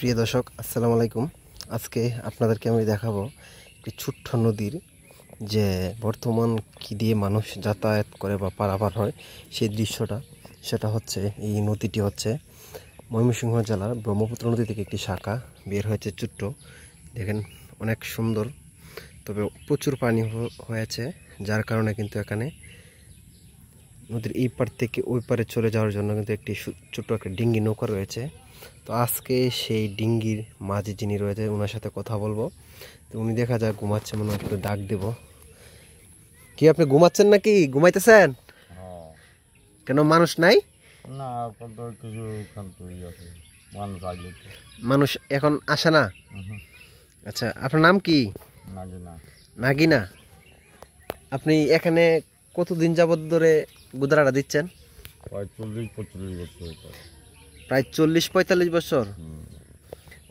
প্রিয় দর্শক আসসালামু আলাইকুম। আজকে আপনাদেরকে আমি দেখাবো একটি ছোট্ট নদীর যে বর্তমান কি দিয়ে মানুষ যাতায়াত করে বা পারাপার হয় সেই দৃশ্যটা। সেটা হচ্ছে এই নদীটি হচ্ছে ময়মনসিংহ জেলার ব্রহ্মপুত্র নদী থেকে একটি শাখা বের হয়েছে ছোট্ট। দেখেন অনেক সুন্দর, তবে প্রচুর পানি হয়েছে, যার কারণে কিন্তু এখানে নদীর এই পার থেকে ওই পারে চলে যাওয়ার জন্য কিন্তু একটি ছোট্ট একটা ডিঙ্গি নৌকা রয়েছে। তো আজকে সেই ডিঙ্গির মাঝে যিনি রয়েছে ওনার সাথে কথা বলবো। তো উনি দেখা যায় ঘুমাচ্ছে, মনে হয় একটু ডাক দেব। কি আপনি ঘুমাচ্ছেন নাকি ঘুমাইতেছেন? কেন মানুষ নাই? না, কিছু মানুষ এখন আসে না? আচ্ছা, আপনার নাম কি? নাগিনা। আপনি এখানে কতদিন যাবত ধরে গুদারাটা দিচ্ছেন? প্রায় 40-45 বছর। প্রায় 40-45 বছর।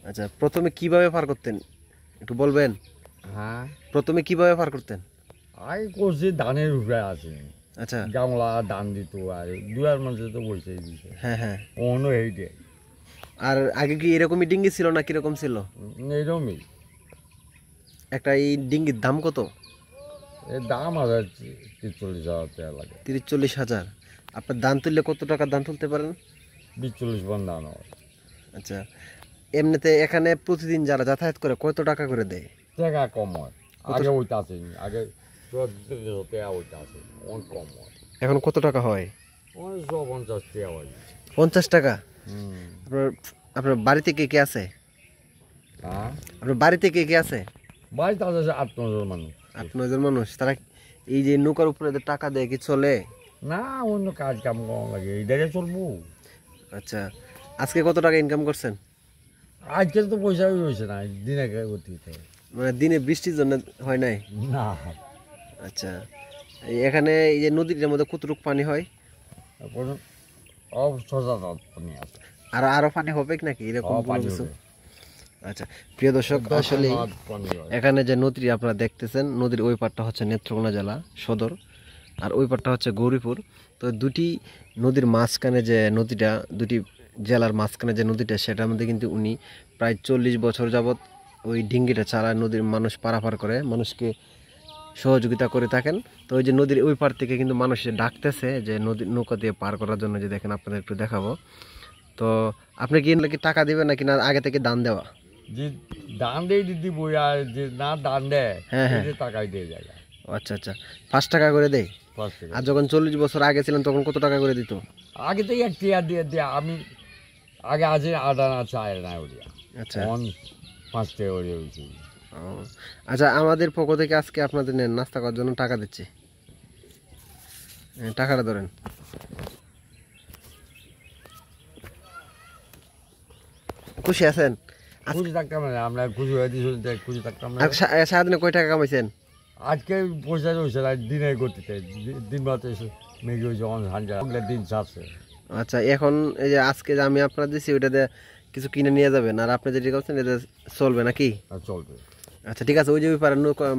আচ্ছা, প্রথমে কিভাবে পার করতেন একটু বলবেন? হ্যাঁ, প্রথমে কিভাবে পার করতেন? আগে করছি ধানের উপরে আছে। আচ্ছা, গামলা ধান দিত আর দুয়ার মধ্যে তো বসে দিছে। হ্যাঁ হ্যাঁ। অন্য এইটে। আর আগে কি এরকমই ডিঙ্গি ছিল না কিরকম ছিল? এরকমই। একটা এই ডিঙ্গির দাম কত? এর দাম আছে 43,000 টাকা লাগে। 30-40 হাজার। আপনার দান তুললে কত টাকার দান তুলতে পারেন? 20-40 বন দান হয়। আচ্ছা, এমনিতে এখানে প্রতিদিন যারা যাতায়াত করে কত টাকা করে দেয়? টাকা কম হয়। আগে ওইটা আছে, আগে টাকা ওইটা আছে, অনেক কম হয়। এখন কত টাকা হয়? 50 টাকা হয়। 50 টাকা? আপনার আপনার বাড়িতে কে কে আছে? হ্যাঁ, আপনার বাড়িতে কে কে আছে? বাড়িতে আছে 8-9 জন মানুষ। 8-9 জন মানুষ। তারা এই যে নৌকার উপরে যে টাকা দেয় কি চলে? না, অন্য কাজ কাম করা লাগে, এইটাকে চলবো। আচ্ছা, আজকে কত টাকা ইনকাম করছেন? আজকাল তো পয়সাই হয়েছে না, দিনে গতিতে। মানে দিনে বৃষ্টির জন্য হয় নাই? না, আচ্ছা, এখানে এই যে নদীটার মধ্যে কতটুকু পানি হয়? পানি আছে। আর আরো পানি হবে নাকি এরকম কোনো কিছু? আচ্ছা, প্রিয় দর্শক, আসলে এখানে যে নদী আপনারা দেখতেছেন, নদীর ওই পারটা হচ্ছে নেত্রকোনা জেলা সদর, আর ওই পারটা হচ্ছে গৌরীপুর। তো দুটি নদীর মাঝখানে যে নদীটা, দুটি জেলার মাঝখানে যে নদীটা, সেটার মধ্যে কিন্তু উনি প্রায় 40 বছর যাবৎ ওই ডিঙ্গিটা চালায়, নদীর মানুষ পারাপার করে, মানুষকে সহযোগিতা করে থাকেন। তো ওই যে নদীর ওই পার থেকে কিন্তু মানুষ ডাকতেছে যে নদীর নৌকা দিয়ে পার করার জন্য। যে দেখেন, আপনাদের একটু দেখাবো। তো আপনি কি টাকা দিবেন নাকি না আগে থেকে দান দেওয়া? যে দান দেয় দিদি বই, আর যে না দান দেয় হ্যাঁ হ্যাঁ, টাকাই দিয়ে যায়। আচ্ছা আচ্ছা, 5 টাকা করে দেয়। 5 টাকা। আর যখন 40 বছর আগে ছিলেন তখন কত টাকা করে দিত? আগে তো 1 টাকা দিয়ে আমি আগে আছে আদানা চায় না ওরিয়া। আচ্ছা 5 টাকা ওরিয়া হয়েছে। আচ্ছা, আমাদের পক্ষ থেকে আজকে আপনাদের নেন নাস্তা করার জন্য টাকা দিচ্ছি। টাকাটা ধরেন। খুশি আছেন? খুশি থাকতাম না, আমরা খুশি হয়ে দিয়েছি, খুশি থাকতাম না। সারাদিনে কয় টাকা কামাইছেন? আজকে পয়সা হয়েছে না, দিনের গতিতে দিন রাতে মেঘ হয়েছে, দিন চাচ্ছে। আচ্ছা, এখন এই যে আজকে যে আমি আপনার দিচ্ছি ওইটাতে কিছু কিনে নিয়ে যাবেন, আর আপনি যেটা করছেন এটা চলবে নাকি? চলবে। আচ্ছা ঠিক আছে, ওই যে ব্যাপারে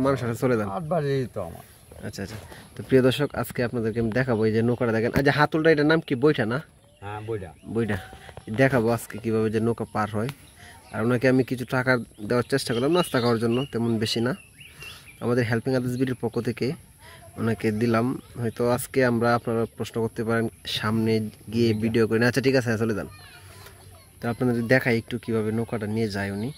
মানুষ চলে যান। 8 বাজে তো আমার। আচ্ছা আচ্ছা, তো প্রিয় দর্শক, আজকে আপনাদেরকে আমি দেখাবো এই যে নৌকাটা দেখেন। আচ্ছা, হাতলটা এটার নাম কি? বইটা না? হ্যাঁ, বইটা বইটা দেখাবো আজকে কিভাবে যে নৌকা পার হয়। আর ওনাকে আমি কিছু টাকা দেওয়ার চেষ্টা করলাম নাস্তা খাওয়ার জন্য, তেমন বেশি না, আমাদের হেল্পিং আদার্স বিডির পক্ষ থেকে ওনাকে দিলাম। হয়তো আজকে আমরা, আপনারা প্রশ্ন করতে পারেন সামনে গিয়ে ভিডিও করি না। আচ্ছা ঠিক আছে, চলে যান। তো আপনাদের দেখাই একটু কিভাবে নৌকাটা নিয়ে যায় উনি।